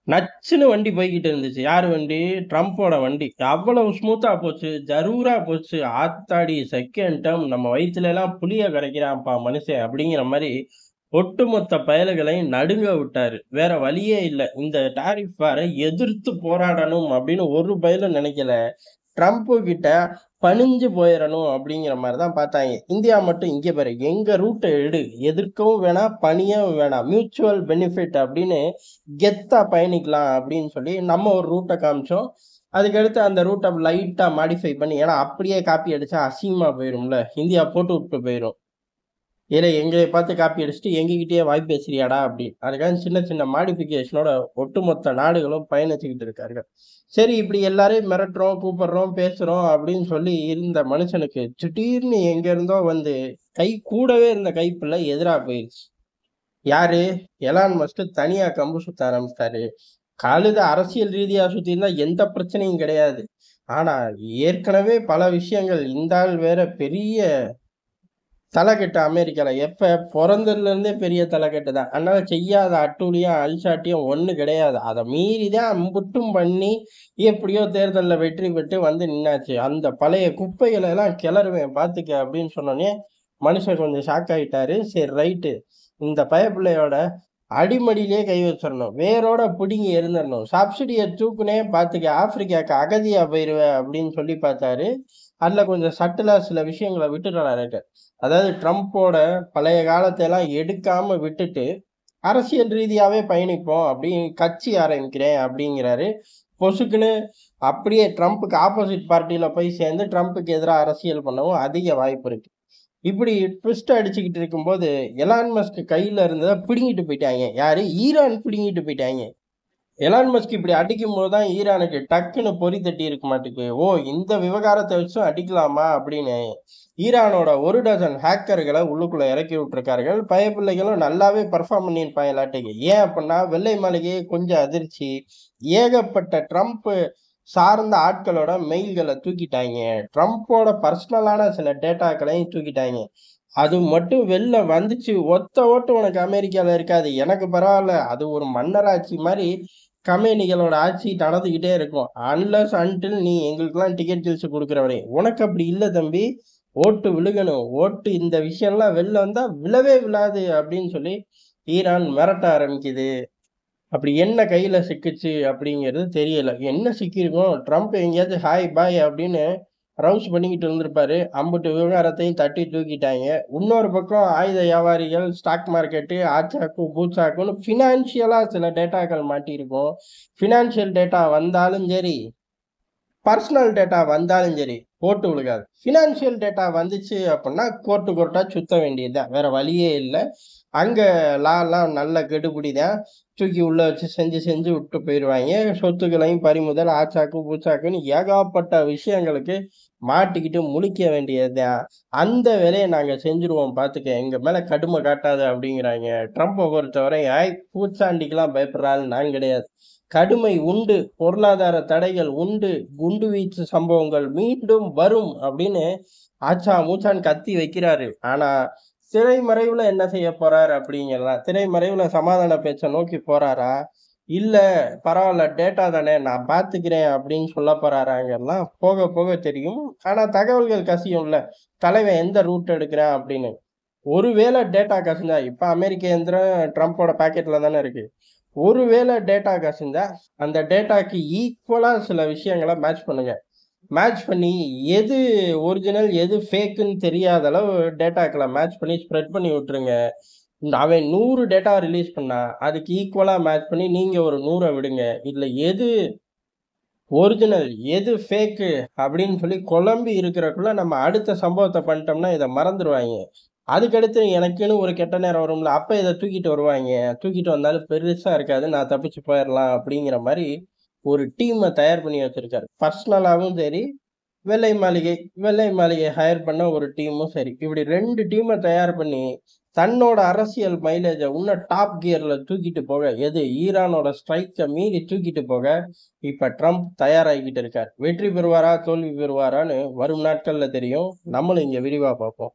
நச்சுன்னு வண்டி போய்க்கிட்டு இருந்துச்சு. யார் வண்டி? ட்ரம்போட வண்டி. அவ்வளவு ஸ்மூத்தா போச்சு. ஜரூரா போச்சு. ஆத்தாடி! செகண்ட் டெர்ம் நம்ம வயித்துலலாம் புளிய கரைக்கிறான்ப்பா மனுஷன் அப்படிங்கிற மாரி ஒட்டுமொத்த பயலுகளையும் நடுங்க விட்டாரு. வேற வழியே இல்ல. இந்த டாரிஃப் வார எதிர்த்து போராடணும் அப்படின்னு ஒரு பயலும் நினைக்கல. ட்ரம்ப் கிட்ட பணிஞ்சு போயிறணும் அப்படிங்கிற மாரி தான் பார்த்தாய்ங்க. இந்தியா மட்டும் இங்க பாரு, எங்க ரூட்ட எடு. எதிர்க்கவும் வேணாம், பணியவும் வேணாம். மியூச்சுவல் பெனிஃபிட் அப்படின்னு கெத்தா பயணிக்கலாம் அப்படின்னு சொல்லி நம்ம ஒரு ரூட்ட காமிச்சோம். அதுக்கடுத்து அந்த ரூட்ட லைட்டா மாடிஃபை பண்ணி, ஏன்னா அப்படியே காப்பி அடிச்சா அசிங்கமா போயிரும்ல. இந்தியா போட்டு விட்டு போயிரும். ஏலே எங்களை பார்த்து காப்பி அடிச்சுட்டு எங்ககிட்டயே வாய் பேசுறியாடா அப்படின்னு. அதுக்காக சின்ன சின்ன மாடிஃபிகேஷனோட ஒட்டுமொத்த நாடுகளும் பயணிச்சுக்கிட்டு இருக்கார்கள். சரி, இப்படி எல்லாரையும் மிரட்டுறோம், கூப்பிடுறோம், பேசுறோம் அப்படின்னு சொல்லி இருந்த மனுஷனுக்கு திடீர்னு எங்க இருந்தோ வந்து கை கூடவே இருந்த கைப்புள்ள எதிரா போயிருச்சு. யாரு? எலான் மஸ்க் தனியா கம்பு சுத்த ஆரம்பிச்சிட்டாரு. கழுத அரசியல் ரீதியா சுத்தி இருந்தா எந்த பிரச்சனையும் கிடையாது. ஆனா ஏற்கனவே பல விஷயங்கள், இந்த ஆள் வேற பெரிய தலைக்கட்டு அமெரிக்கால. எப்ப பொறந்ததுல இருந்தே பெரிய தலைக்கட்டு தான். அதனால செய்யாத அட்டூழியம் அல்சாட்டியம் ஒண்ணு கிடையாது. அதை மீறிதான் அம்புட்டும் பண்ணி எப்படியோ தேர்தல்ல வெற்றி பெற்று வந்து நின்னாச்சு. அந்த பழைய குப்பைகளை எல்லாம் கிளறுவேன் பாத்துக்க அப்படின்னு சொன்னோடனே மனுஷன் கொஞ்சம் ஷாக் ஆயிட்டாரு. சரி, ரைட்டு, இந்த பயப்பிள்ளையோட அடிமடியிலேயே கை வச்சிடணும், வேரோட பிடுங்கி எரிஞ்சிடணும், சப்சிடியை தூக்குனே பாத்துக்க, ஆப்பிரிக்காக்கு அகதியா போயிருவ அப்படின்னு சொல்லி பார்த்தாரு. அதுல கொஞ்சம் சட்டிலா சில விஷயங்களை விட்டுறாரு. அதாவது ட்ரம்ப்போட பழைய காலத்தை எல்லாம் எடுக்காம விட்டுட்டு அரசியல் ரீதியாவே பயணிப்போம், அப்படி கட்சி ஆரம்பிக்கிறேன் அப்படிங்கிறாரு. பொசுக்குன்னு அப்படியே ட்ரம்ப்புக்கு ஆப்போசிட் பார்ட்டியில போய் சேர்ந்து ட்ரம்ப்புக்கு எதிராக அரசியல் பண்ணவும் அதிக வாய்ப்பு இருக்கு. இப்படி ட்விஸ்ட் அடிச்சுக்கிட்டு இருக்கும்போது எலான் மஸ்க் கையில இருந்ததை பிடுங்கிட்டு போயிட்டாங்க. யாரு? ஈரான் பிடுங்கிட்டு போயிட்டாங்க. எலான் மஸ்க் இப்படி அடிக்கும் போதுதான் ஈரானுக்கு டக்குன்னு பொறி தட்டி இருக்க மாட்டுக்கு. ஓ, இந்த விவகாரத்தை வச்சும் அடிக்கலாமா அப்படின்னு ஈரானோட 1 டஜன் ஹேக்கர்களை உள்ளுக்குள்ள இறக்கி விட்டுருக்கார்கள். பயப்பிள்ளைகளும் நல்லாவே பர்ஃபார்ம் பண்ணியிருப்பாங்களாட்டுக்கு. ஏன் அப்படின்னா வெள்ளை மாளிகையை கொஞ்சம் அதிர்ச்சி. ஏகப்பட்ட ட்ரம்ப் சார்ந்த ஆட்களோட மெயில்களை தூக்கிட்டாங்க. ட்ரம்ப்போட பர்சனலான சில டேட்டாக்களையும் தூக்கிட்டாங்க. அது மட்டும் வெளில வந்துச்சு, ஒத்த ஓட்டு உனக்கு அமெரிக்கால இருக்காது. எனக்கு பரவாயில்ல, அது ஒரு மன்னராட்சி மாதிரி கம்பெனிகளோட ஆட்சி நடந்துகிட்டே இருக்கும். அன்லஸ் அன்டில் நீ எங்களுக்கெல்லாம் டிக்கெட் ஜெயிச்சு கொடுக்குறவரே. உனக்கு அப்படி இல்லை தம்பி. ஓட்டு விழுகணும். ஓட்டு இந்த விஷயம்லாம் வெளில வந்தா விழவே விழாது அப்படின்னு சொல்லி ஈரான் மிரட்ட ஆரம்பிக்குது. அப்படி என்ன கையில சிக்குச்சு அப்படிங்கிறது தெரியல. என்ன சிக்கியிருக்கும்? ட்ரம்ப் எங்கேயாச்சும் ஹாய் பாய் அப்படின்னு ரவுஸ் பண்ணிக்கிட்டு இருந்திருப்பாரு. அம்புட்டு விவகாரத்தையும் தட்டி தூக்கிட்டாங்க. இன்னொரு பக்கம் ஆயுத வியாபாரிகள், ஸ்டாக் மார்க்கெட்டு, ஆச்சாக்கு பூச்சாக்குன்னு ஃபினான்ஷியலா சில டேட்டாக்கள் மாட்டியிருக்கும். ஃபினான்ஷியல் டேட்டா வந்தாலும் சரி, பர்சனல் டேட்டா வந்தாலும் சரி, போட்டு விழுகாது. ஃபினான்ஷியல் டேட்டா வந்துச்சு அப்படின்னா கோர்ட்டா சுத்த வேண்டியதுதான். வேற வழியே இல்லை. அங்க லாலாம் நல்ல கெடுபிடி தான். தூக்கி உள்ள வச்சு செஞ்சு செஞ்சு விட்டு போயிடுவாங்க. சொத்துக்களையும் பறிமுதல், ஆச்சாக்கு பூச்சாக்குன்னு ஏகப்பட்ட விஷயங்களுக்கு மாட்டிக்கிட்டு முழிக்க வேண்டியதுதான். அந்த வேலையை நாங்க செஞ்சுருவோம் பாத்துக்க, எங்க மேல கடுமை காட்டாத அப்படிங்கிறாங்க. ட்ரம்ப்பை பொறுத்தவரை பூச்சாண்டிக்கெல்லாம் பயப்படுறாள் நான் கிடையாது. கடுமை உண்டு, பொருளாதார தடைகள் உண்டு, குண்டு வீச்சு சம்பவங்கள் மீண்டும் வரும் அப்படின்னு ஆச்சா மூச்சான்னு கத்தி வைக்கிறாரு. ஆனா திரைமறைவுல என்ன செய்ய போறாரு அப்படிங்கிறதா, திரைமறைவுல சமாதான பேச்சை நோக்கி போறாரா, இல்ல பரவாயில்ல டேட்டா தானே நான் பாத்துக்கிறேன் அப்படின்னு சொல்ல போறாராங்கலாம் போக போக தெரியும். ஆனா தகவல்கள் கசியும்ல, தலைவன் எந்த ரூட் எடுக்கிறான் அப்படின்னு. ஒருவேளை டேட்டா கசிஞ்சா, இப்ப அமெரிக்க எந்திரம் ட்ரம்ப்போட பாக்கெட்ல தானே இருக்கு. ஒருவேளை டேட்டா கசிஞ்சா அந்த டேட்டாக்கு ஈக்குவலா சில விஷயங்களை மேட்ச் பண்ணுங்க. மேட்ச் பண்ணி எது ஒரிஜினல் எது ஃபேக்குன்னு தெரியாத அளவு டேட்டாக்களை மேட்ச் பண்ணி ஸ்ப்ரெட் பண்ணி விட்டுருங்க. அவன் 100 டேட்டா ரிலீஸ் பண்ணா அதுக்கு ஈக்குவலா மேட்ச் பண்ணி நீங்க ஒரு 100 விடுங்க. இதுல எது ஒரிஜினல் எது ஃபேக்கு அப்படின்னு சொல்லி குழம்பி இருக்கிறக்குள்ள நம்ம அடுத்த சம்பவத்தை பண்ணிட்டோம்னா இதை மறந்துடுவாங்க. அதுக்கடுத்து எனக்குன்னு ஒரு கெட்ட நேரம் வரும்ல, அப்ப இதை தூக்கிட்டு வருவாங்க. தூக்கிட்டு வந்தாலும் பெருசா இருக்காது, நான் தப்பிச்சு போயிடலாம் அப்படிங்கிற மாதிரி ஒரு டீமை தயார் பண்ணி வச்சிருக்காரு. பர்சனலாவும் சரி, வெள்ளை மாளிகை வெள்ளை மாளிகை ஹையர் பண்ண ஒரு டீமும் சரி, இப்படி 2 டீமை தயார் பண்ணி தன்னோட அரசியல் மைலேஜை இன்னும் டாப் கியர்ல தூக்கிட்டு போக, எது ஈரானோட ஸ்ட்ரைக்கை மீறி தூக்கிட்டு போக இப்ப ட்ரம்ப் தயாராகிக்கிட்டு இருக்கார். வெற்றி பெறுவாரா தோல்வி பெறுவாரான்னு வரும் நாட்கள்ல தெரியும். நம்மளும் இங்க விரிவா பார்ப்போம்.